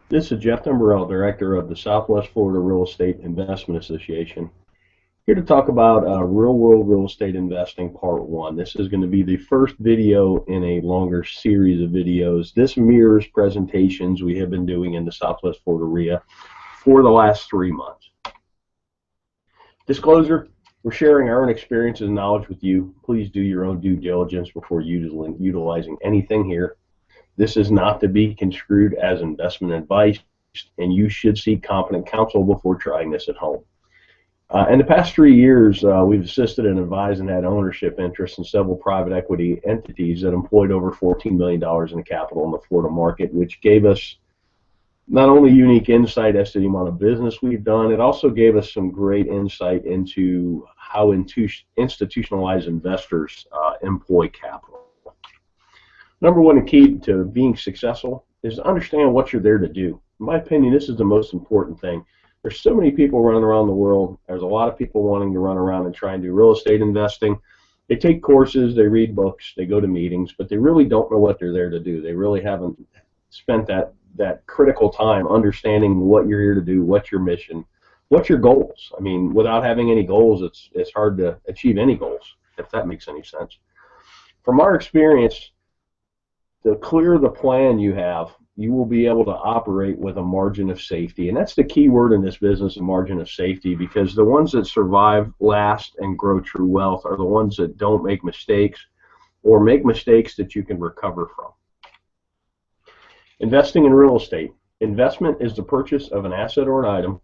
This is Jeff Timberell, Director of the Southwest Florida Real Estate Investment Association, here to talk about real-world real estate investing Part 1. This is going to be the first video in a longer series of videos. This mirrors presentations we have been doing in the Southwest Florida REIA for the last 3 months. Disclosure, we're sharing our own experiences and knowledge with you. Please do your own due diligence before utilizing anything here. This is not to be construed as investment advice, and you should seek competent counsel before trying this at home. In the past 3 years, we've assisted and advised and had ownership interests in several private equity entities that employed over $14 million in capital in the Florida market, which gave us not only unique insight as to the amount of business we've done, it also gave us some great insight into how institutionalized investors employ capital. Number one, the key to being successful is to understand what you're there to do. In my opinion, this is the most important thing. There's so many people running around the world. There's a lot of people wanting to run around and try and do real estate investing. They take courses, they read books, they go to meetings, but they really don't know what they're there to do. They really haven't spent that critical time understanding what you're here to do, what's your mission, what's your goals. I mean, without having any goals, it's hard to achieve any goals, if that makes any sense. From our experience, the clearer the plan you have, you will be able to operate with a margin of safety. And that's the key word in this business, a margin of safety, because the ones that survive, last, and grow true wealth are the ones that don't make mistakes or make mistakes that you can recover from. Investing in real estate. Investment is the purchase of an asset or an item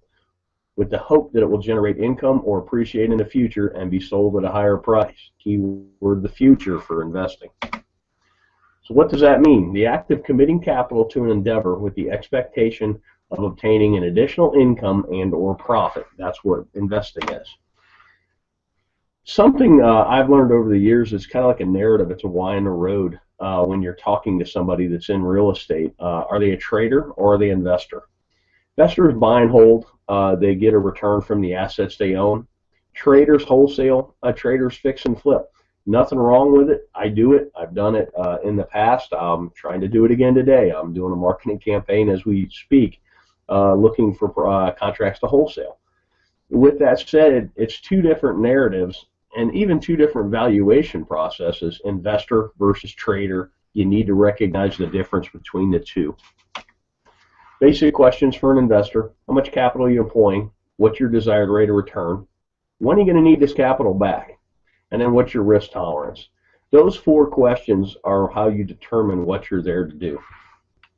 with the hope that it will generate income or appreciate in the future and be sold at a higher price. Key word, the future, for investing. So what does that mean? The act of committing capital to an endeavor with the expectation of obtaining an additional income and or profit. That's what investing is. Something I've learned over the years is kind of like a narrative. It's a why in the road when you're talking to somebody that's in real estate. Are they a trader or are they an investor? Investors buy and hold. They get a return from the assets they own. Traders wholesale. Traders fix and flip. Nothing wrong with it. I do it. I've done it in the past. I'm trying to do it again today. I'm doing a marketing campaign as we speak, looking for contracts to wholesale. With that said, it's two different narratives and even two different valuation processes, investor versus trader. You need to recognize the difference between the two. Basic questions for an investor: how much capital are you employing? What's your desired rate of return? When are you going to need this capital back? And then what's your risk tolerance? Those 4 questions are how you determine what you're there to do.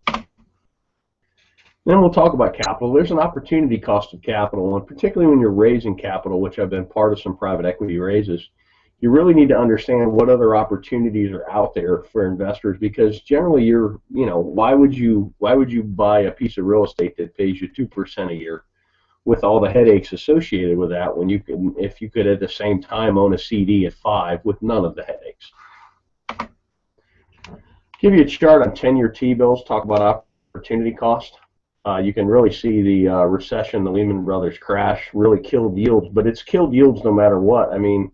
Then we'll talk about capital. There's an opportunity cost of capital, and particularly when you're raising capital, which I've been part of some private equity raises, you really need to understand what other opportunities are out there for investors, because generally why would you buy a piece of real estate that pays you 2% a year with all the headaches associated with that, when if you could at the same time own a CD at 5 with none of the headaches. Give you a chart on 10-year T-bills, talk about opportunity cost. You can really see the recession, the Lehman Brothers crash really killed yields, but it's killed yields no matter what. I mean,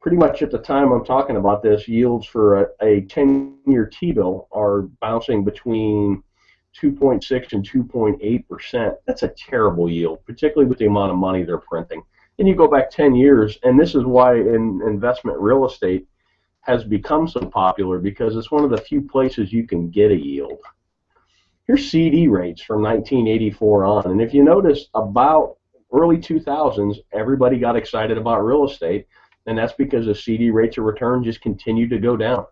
pretty much at the time I'm talking about this, yields for a 10-year T-bill are bouncing between 2.6 and 2.8%. That's a terrible yield, particularly with the amount of money they're printing. And you go back 10 years, and this is why investment real estate has become so popular, because it's one of the few places you can get a yield. Here's CD rates from 1984 on, and if you notice, about early 2000s, everybody got excited about real estate, and that's because the CD rates of return just continued to go down.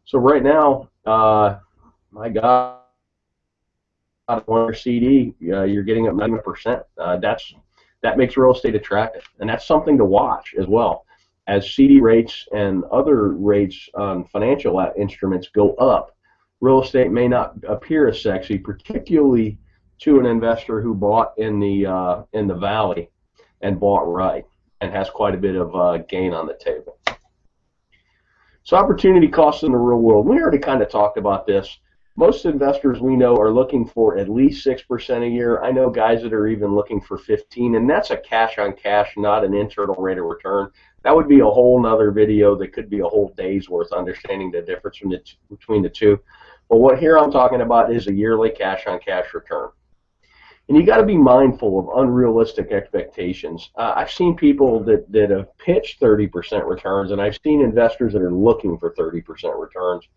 So right now, my God, on your CD, you're getting up 90%. That makes real estate attractive, and that's something to watch as well. As CD rates and other rates on financial instruments go up, real estate may not appear as sexy, particularly to an investor who bought in the valley and bought right and has quite a bit of gain on the table. So opportunity costs in the real world. We already kind of talked about this. Most investors we know are looking for at least 6% a year. I know guys that are even looking for 15, and that's a cash on cash, not an internal rate of return. That would be a whole nother video that could be a whole day's worth, understanding the difference between the two. But what here I'm talking about is a yearly cash on cash return. And you got to be mindful of unrealistic expectations. I've seen people that have pitched 30% returns, and I've seen investors that are looking for 30% returns.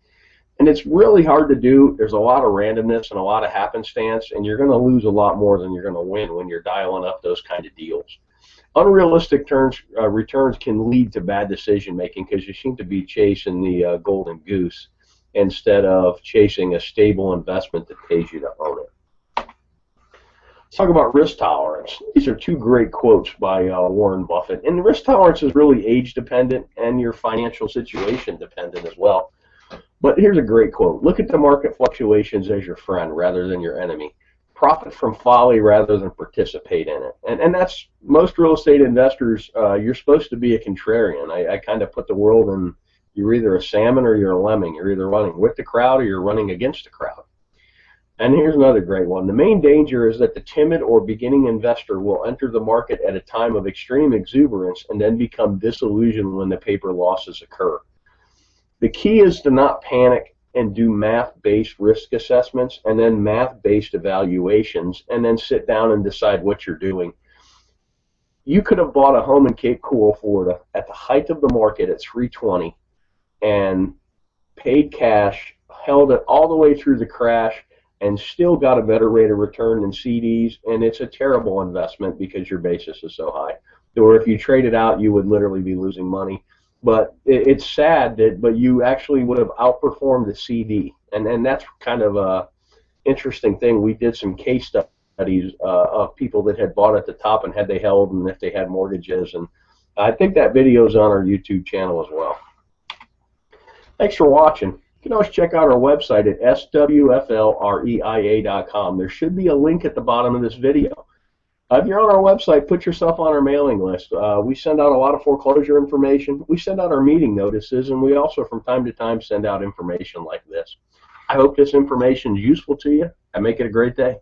And it's really hard to do. There's a lot of randomness and a lot of happenstance, and you're going to lose a lot more than you're going to win when you're dialing up those kind of deals. Unrealistic returns can lead to bad decision making because you seem to be chasing the golden goose instead of chasing a stable investment that pays you to own it. Let's talk about risk tolerance. These are two great quotes by Warren Buffett. And risk tolerance is really age dependent and your financial situation dependent as well. But here's a great quote. Look at the market fluctuations as your friend rather than your enemy. Profit from folly rather than participate in it. And that's most real estate investors. You're supposed to be a contrarian. I kind of put the world in, you're either a salmon or you're a lemming. You're either running with the crowd or you're running against the crowd. And here's another great one. The main danger is that the timid or beginning investor will enter the market at a time of extreme exuberance and then become disillusioned when the paper losses occur. The key is to not panic and do math-based risk assessments and then math-based evaluations and then sit down and decide what you're doing. You could have bought a home in Cape Coral, Florida at the height of the market at 320 and paid cash, held it all the way through the crash, and still got a better rate of return than CDs, and it's a terrible investment because your basis is so high. Or if you trade it out, you would literally be losing money. But it's sad but you actually would have outperformed the CD, and that's kind of a interesting thing. We did some case studies of people that had bought at the top and had they held and if they had mortgages, and I think that video is on our YouTube channel as well. Thanks for watching. You can always check out our website at swflreia.com. There should be a link at the bottom of this video. If you're on our website, put yourself on our mailing list. We send out a lot of foreclosure information. We send out our meeting notices, and we also from time to time send out information like this. I hope this information is useful to you, and make it a great day.